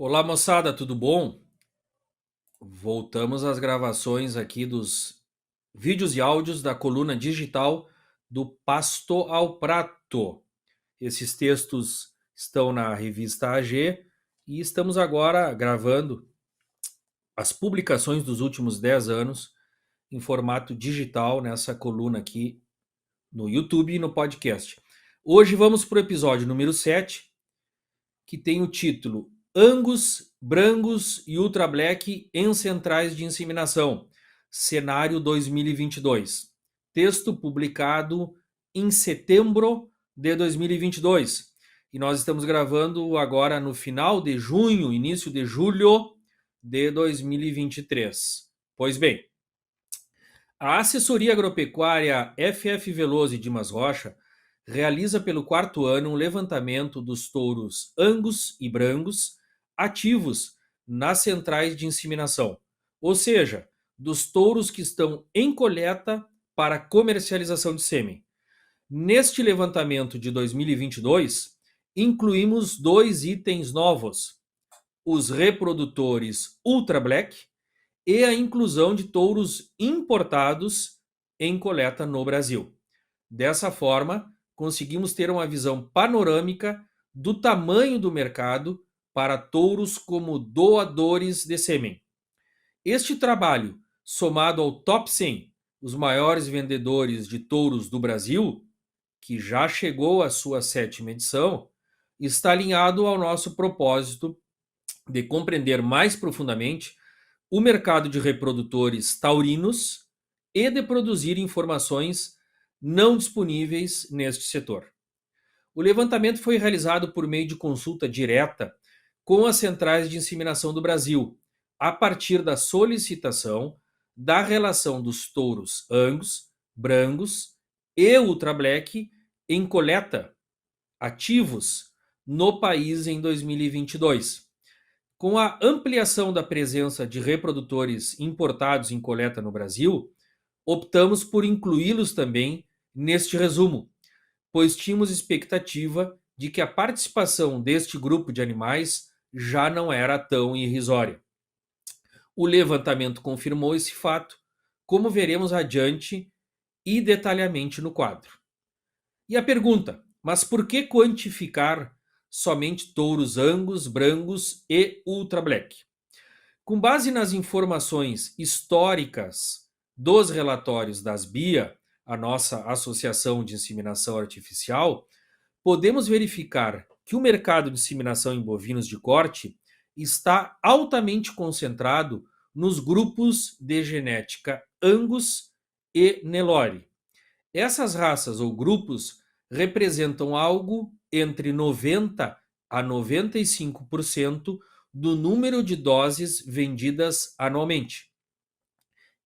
Olá, moçada, tudo bom? Voltamos às gravações aqui dos vídeos e áudios da coluna digital do Pasto ao Prato. Esses textos estão na revista AG e estamos agora gravando as publicações dos últimos 10 anos em formato digital nessa coluna aqui no YouTube e no podcast. Hoje vamos para o episódio número 7, que tem o título Angus, Brangus e Ultra Black em centrais de inseminação, cenário 2022. Texto publicado em setembro de 2022. E nós estamos gravando agora no final de junho, início de julho de 2023. Pois bem, a assessoria agropecuária FF Veloso e Dimas Rocha realiza pelo quarto ano um levantamento dos touros Angus e Brangus ativos nas centrais de inseminação, ou seja, dos touros que estão em coleta para comercialização de sêmen. Neste levantamento de 2022, incluímos dois itens novos: os reprodutores Ultra Black e a inclusão de touros importados em coleta no Brasil. Dessa forma, conseguimos ter uma visão panorâmica do tamanho do mercado para touros como doadores de sêmen. Este trabalho, somado ao Top 100, os maiores vendedores de touros do Brasil, que já chegou à sua 7ª edição, está alinhado ao nosso propósito de compreender mais profundamente o mercado de reprodutores taurinos e de produzir informações não disponíveis neste setor. O levantamento foi realizado por meio de consulta direta com as centrais de inseminação do Brasil, a partir da solicitação da relação dos touros Angus, Brangus e Ultra Black em coleta ativos no país em 2022. Com a ampliação da presença de reprodutores importados em coleta no Brasil, optamos por incluí-los também neste resumo, pois tínhamos expectativa de que a participação deste grupo de animais já não era tão irrisória. O levantamento confirmou esse fato, como veremos adiante e detalhadamente no quadro. E a pergunta: mas por que quantificar somente touros Angus, Brangus e Ultra Black? Com base nas informações históricas dos relatórios das BIA, a nossa Associação de Inseminação Artificial, podemos verificar que o mercado de inseminação em bovinos de corte está altamente concentrado nos grupos de genética Angus e Nelore. Essas raças ou grupos representam algo entre 90 a 95% do número de doses vendidas anualmente.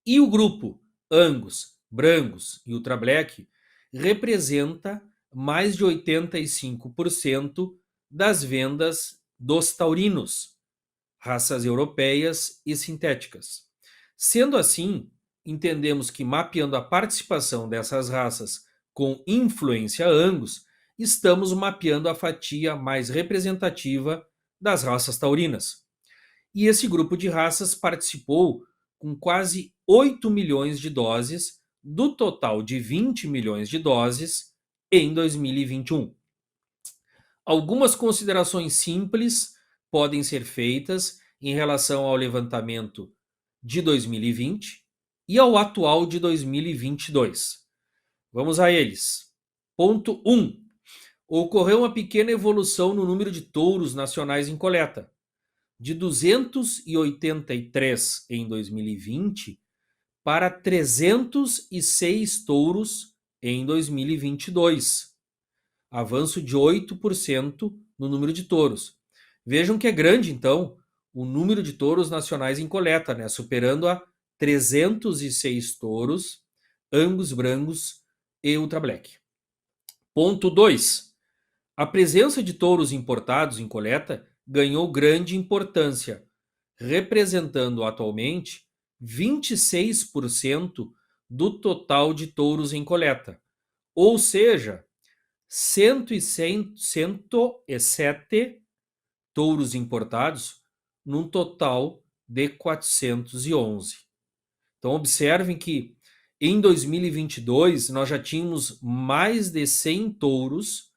E o grupo Angus, Brangus e Ultra Black representa mais de 85% das vendas dos taurinos, raças europeias e sintéticas. Sendo assim, entendemos que mapeando a participação dessas raças com influência Angus, estamos mapeando a fatia mais representativa das raças taurinas. E esse grupo de raças participou com quase 8 milhões de doses do total de 20 milhões de doses em 2021. Algumas considerações simples podem ser feitas em relação ao levantamento de 2020 e ao atual de 2022. Vamos a eles. Ponto 1. Ocorreu uma pequena evolução no número de touros nacionais em coleta, de 283 em 2020 para 306 touros em 2022. Avanço de 8% no número de touros. Vejam que é grande, então, o número de touros nacionais em coleta, né? Superando a 306 touros, Angus, Brangus e Ultra Black. Ponto 2. A presença de touros importados em coleta ganhou grande importância, representando atualmente 26% do total de touros em coleta, ou seja, 107 touros importados num total de 411. Então, observem que em 2022 nós já tínhamos mais de 100 touros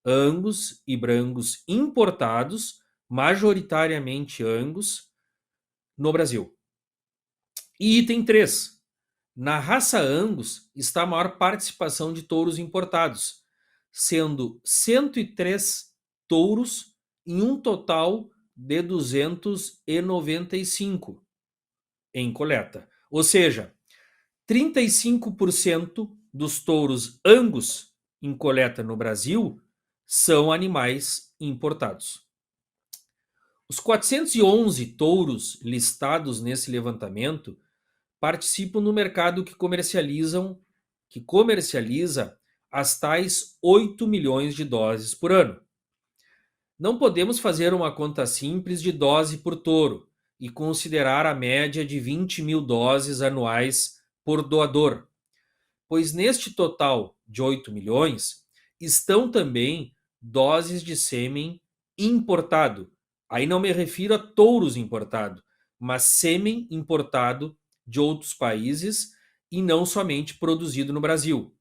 Angus e Brangus importados, majoritariamente Angus, no Brasil. E item 3. Na raça Angus está a maior participação de touros importados, sendo 103 touros em um total de 295 em coleta. Ou seja, 35% dos touros Angus em coleta no Brasil são animais importados. Os 411 touros listados nesse levantamento participam no mercado que comercializa as tais 8 milhões de doses por ano. Não podemos fazer uma conta simples de dose por touro e considerar a média de 20 mil doses anuais por doador, pois neste total de 8 milhões estão também doses de sêmen importado. Aí não me refiro a touros importado, mas sêmen importado de outros países e não somente produzido no Brasil.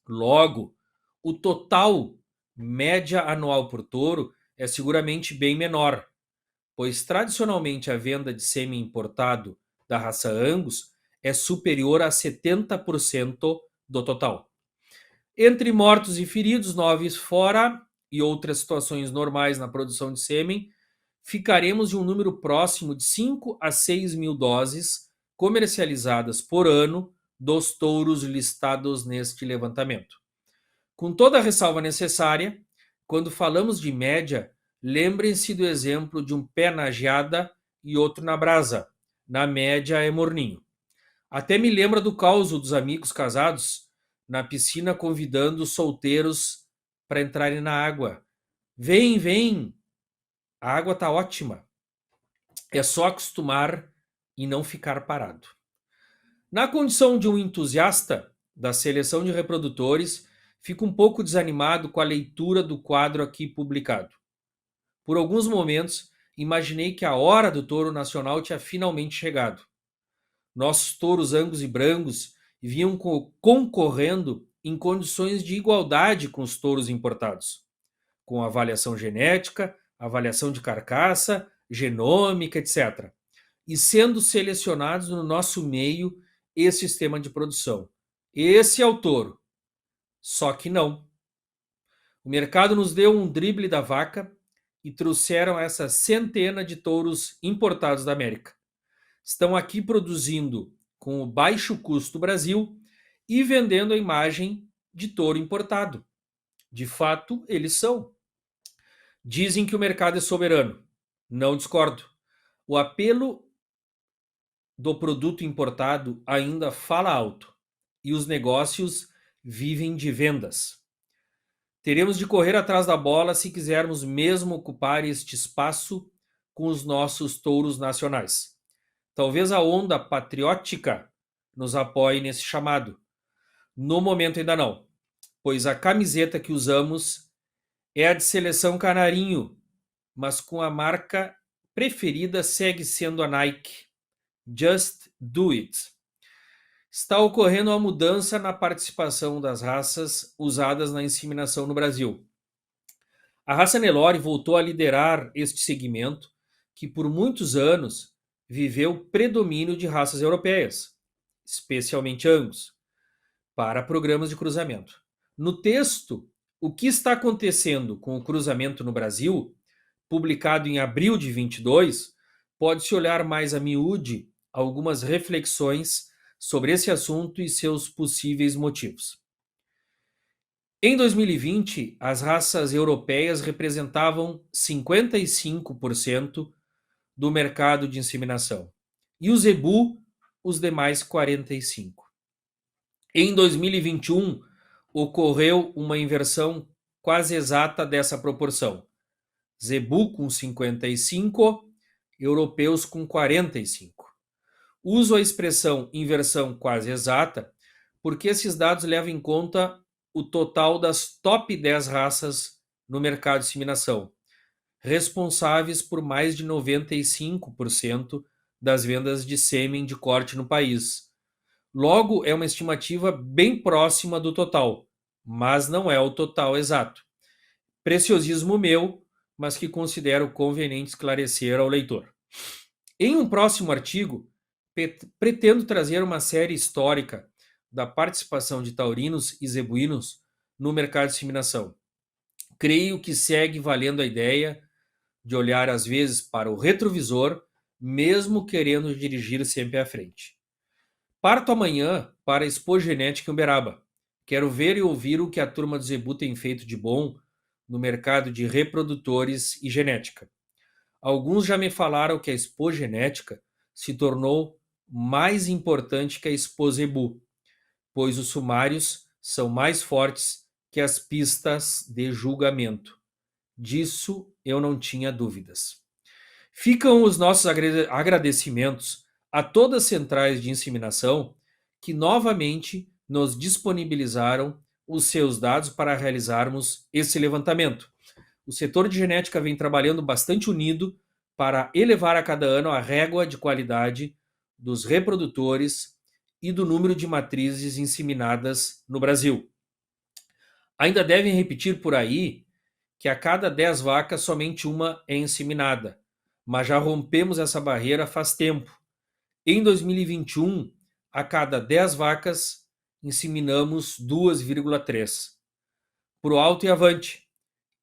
Logo, o total média anual por touro é seguramente bem menor, pois tradicionalmente a venda de sêmen importado da raça Angus é superior a 70% do total. Entre mortos e feridos, 9 fora e outras situações normais na produção de sêmen, ficaremos em um número próximo de 5 a 6 mil doses comercializadas por ano dos touros listados neste levantamento. Com toda a ressalva necessária, quando falamos de média, lembrem-se do exemplo de um pé na geada e outro na brasa. Na média é morninho. Até me lembra do caos dos amigos casados na piscina convidando os solteiros para entrarem na água. Vem, vem! A água tá ótima. É só acostumar e não ficar parado. Na condição de um entusiasta da seleção de reprodutores, fico um pouco desanimado com a leitura do quadro aqui publicado. Por alguns momentos, imaginei que a hora do touro nacional tinha finalmente chegado. Nossos touros Angus e Brangus vinham concorrendo em condições de igualdade com os touros importados, com avaliação genética, avaliação de carcaça, genômica, etc. E sendo selecionados no nosso meio e sistema de produção. Esse é o touro. Só que não. O mercado nos deu um drible da vaca e trouxeram essa centena de touros importados da América. Estão aqui produzindo com o baixo custo do Brasil e vendendo a imagem de touro importado. De fato, eles são. Dizem que o mercado é soberano. Não discordo. O apelo do produto importado ainda fala alto e os negócios vivem de vendas. Teremos de correr atrás da bola se quisermos mesmo ocupar este espaço com os nossos touros nacionais. Talvez a onda patriótica nos apoie nesse chamado. No momento ainda não, pois a camiseta que usamos é a de seleção canarinho, mas com a marca preferida segue sendo a Nike. Just do it. Está ocorrendo uma mudança na participação das raças usadas na inseminação no Brasil. A raça Nelore voltou a liderar este segmento que por muitos anos viveu predomínio de raças europeias, especialmente Angus, para programas de cruzamento. No texto, O que está acontecendo com o cruzamento no Brasil, publicado em abril de 22, pode-se olhar mais a miúde algumas reflexões sobre esse assunto e seus possíveis motivos. Em 2020, as raças europeias representavam 55% do mercado de inseminação e o zebu os demais 45%. Em 2021, ocorreu uma inversão quase exata dessa proporção. Zebu com 55%, europeus com 45%. Uso a expressão inversão quase exata porque esses dados levam em conta o total das top 10 raças no mercado de inseminação, responsáveis por mais de 95% das vendas de sêmen de corte no país. Logo, é uma estimativa bem próxima do total, mas não é o total exato. Preciosismo meu, mas que considero conveniente esclarecer ao leitor. Em um próximo artigo, pretendo trazer uma série histórica da participação de taurinos e zebuínos no mercado de inseminação. Creio que segue valendo a ideia de olhar às vezes para o retrovisor, mesmo querendo dirigir sempre à frente. Parto amanhã para a Expo Genética em Uberaba. Quero ver e ouvir o que a turma do Zebu tem feito de bom no mercado de reprodutores e genética. Alguns já me falaram que a Expo Genética se tornou mais importante que a Expo Zebu, pois os sumários são mais fortes que as pistas de julgamento. Disso eu não tinha dúvidas. Ficam os nossos agradecimentos a todas as centrais de inseminação que novamente nos disponibilizaram os seus dados para realizarmos esse levantamento. O setor de genética vem trabalhando bastante unido para elevar a cada ano a régua de qualidade dos reprodutores e do número de matrizes inseminadas no Brasil. Ainda devem repetir por aí que a cada 10 vacas somente uma é inseminada, mas já rompemos essa barreira faz tempo. Em 2021, a cada 10 vacas inseminamos 2,3. Pro alto e avante,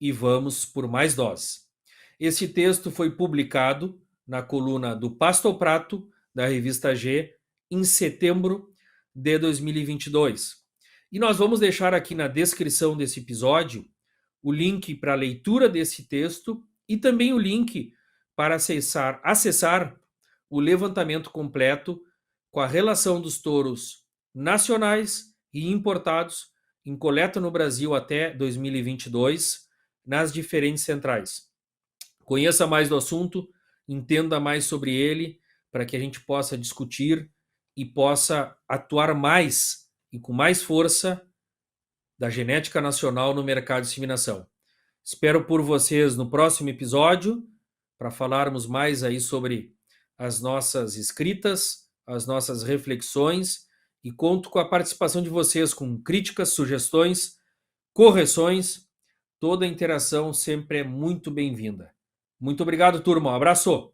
e vamos por mais doses. Esse texto foi publicado na coluna do Pasto ao Prato, da revista G, em setembro de 2022. E nós vamos deixar aqui na descrição desse episódio o link para a leitura desse texto e também o link para acessar o levantamento completo com a relação dos touros nacionais e importados em coleta no Brasil até 2022 nas diferentes centrais. Conheça mais do assunto, entenda mais sobre ele, para que a gente possa discutir e possa atuar mais e com mais força da genética nacional no mercado de inseminação. Espero por vocês no próximo episódio para falarmos mais aí sobre as nossas escritas, as nossas reflexões e conto com a participação de vocês com críticas, sugestões, correções. Toda interação sempre é muito bem-vinda. Muito obrigado, turma. Um abraço!